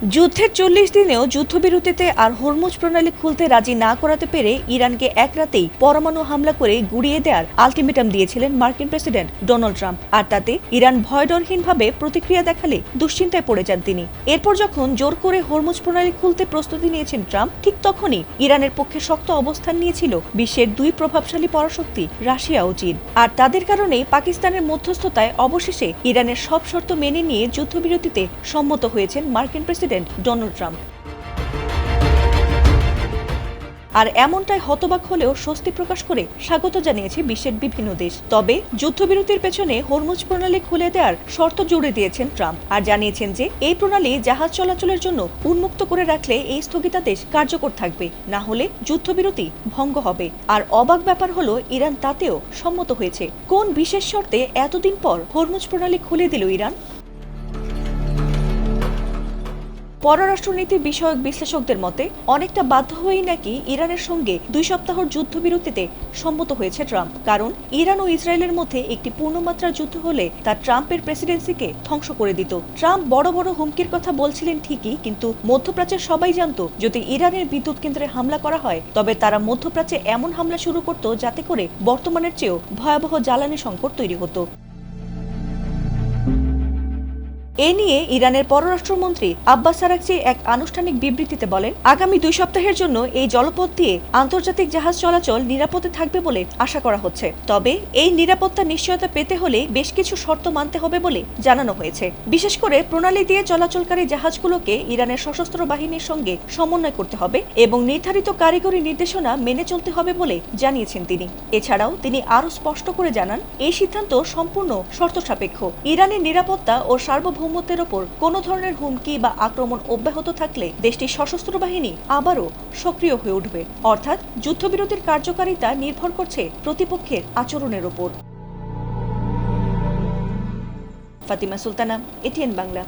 যুদ্ধের ৪০ দিনেও যুদ্ধবিরতিতে আর হরমুজ প্রণালী খুলতে রাজি না করাতে পেরে ইরানকে এক রাতেই পরমাণু হামলা করে গুড়িয়ে দেওয়ার আলটিমেটাম দিয়েছিলেন মার্কিন প্রেসিডেন্ট ডোনাল্ড ট্রাম্প। আর তাতে ইরান ভয়ডরহীনভাবে প্রতিক্রিয়া দেখালে দুশ্চিন্তায় পড়ে যান তিনি। এরপর যখন জোর করে হরমুজ প্রণালী খুলতে প্রস্তুতি নিয়েছেন ট্রাম্প, ঠিক তখনই ইরানের পক্ষে শক্ত অবস্থান নিয়েছিল বিশ্বের দুই প্রভাবশালী পরাশক্তি রাশিয়া ও চীন। আর তাদের কারণেই পাকিস্তানের মধ্যস্থতায় অবশেষে ইরানের সব শর্ত মেনে নিয়ে যুদ্ধবিরতিতে সম্মত হয়েছেন মার্কিন প্রেসিডেন্ট ডোনাল্ড ট্রাম্প। আর এমনটাই হতবাক হলেও স্বস্তি প্রকাশ করে স্বাগত জানিয়েছে বিশ্বের বিভিন্ন দেশ। তবে যুদ্ধবিরতির পেছনে হরমুজ প্রণালী খুলে দেওয়ার শর্ত জুড়ে দিয়েছেন ট্রাম্প আর জানিয়েছেন যে এই প্রণালী জাহাজ চলাচলের জন্য উন্মুক্ত করে রাখলে এই স্থগিতাদেশ কার্যকর থাকবে, না হলে যুদ্ধবিরতি ভঙ্গ হবে। আর অবাক ব্যাপার হলো ইরান তাতেও সম্মত হয়েছে। কোন বিশেষ শর্তে এতদিন পর হরমুজ প্রণালী খুলে দিল ইরান? পররাষ্ট্রনীতি বিষয়ক বিশ্লেষকদের মতে অনেকটা বাধ্য হয়েই নাকি ইরানের সঙ্গে 2 সপ্তাহের যুদ্ধবিরতিতে সম্মত হয়েছে ট্রাম্প। কারণ ইরান ও ইসরায়েলের মধ্যে একটি পূর্ণমাত্রার যুদ্ধ হলে তা ট্রাম্পের প্রেসিডেন্সিকে ধ্বংস করে দিত। ট্রাম্প বড় বড় হুমকির কথা বলছিলেন ঠিকই, কিন্তু মধ্যপ্রাচ্যের সবাই জানতো যদি ইরানের বিদ্যুৎ কেন্দ্রে হামলা করা হয় তবে তারা মধ্যপ্রাচ্যে এমন হামলা শুরু করত যাতে করে বর্তমানের চেয়েও ভয়াবহ জ্বালানি সংকট তৈরি হতো। এ নিয়ে ইরানের পররাষ্ট্রমন্ত্রী আব্বাস আরাকচি এক আনুষ্ঠানিক বিবৃতিতে বলেন, আগামী 2 সপ্তাহের জন্য এই জলপথ দিয়ে আন্তর্জাতিক জাহাজ চলাচল নিরাপদে থাকবে বলে আশা করা হচ্ছে। তবে এই নিরাপত্তা নিশ্চয়তা পেতে হলে বেশ কিছু শর্ত মানতে হবে বলে জানানো হয়েছে। বিশেষ করে প্রণালী দিয়ে চলাচলকারী জাহাজগুলোকে ইরানের সশস্ত্র বাহিনীর সঙ্গে সমন্বয় করতে হবে এবং নির্ধারিত কারিগরি নির্দেশনা মেনে চলতে হবে বলে জানিয়েছেন তিনি। এছাড়াও তিনি আরও স্পষ্ট করে জানান, এই সিদ্ধান্ত সম্পূর্ণ শর্ত সাপেক্ষ। ইরানের নিরাপত্তা ও সার্বভৌমত্বের ওপর কোনো ধরনের হুমকি বা আক্রমণ অব্যাহত থাকলে দেশটির সশস্ত্র বাহিনী আবারও সক্রিয় হয়ে উঠবে। অর্থাৎ যুদ্ধবিরতির কার্যকারিতা নির্ভর করছে প্রতিপক্ষের আচরণের ওপর। ফাতিমা সুলতানা, এটিএন বাংলা।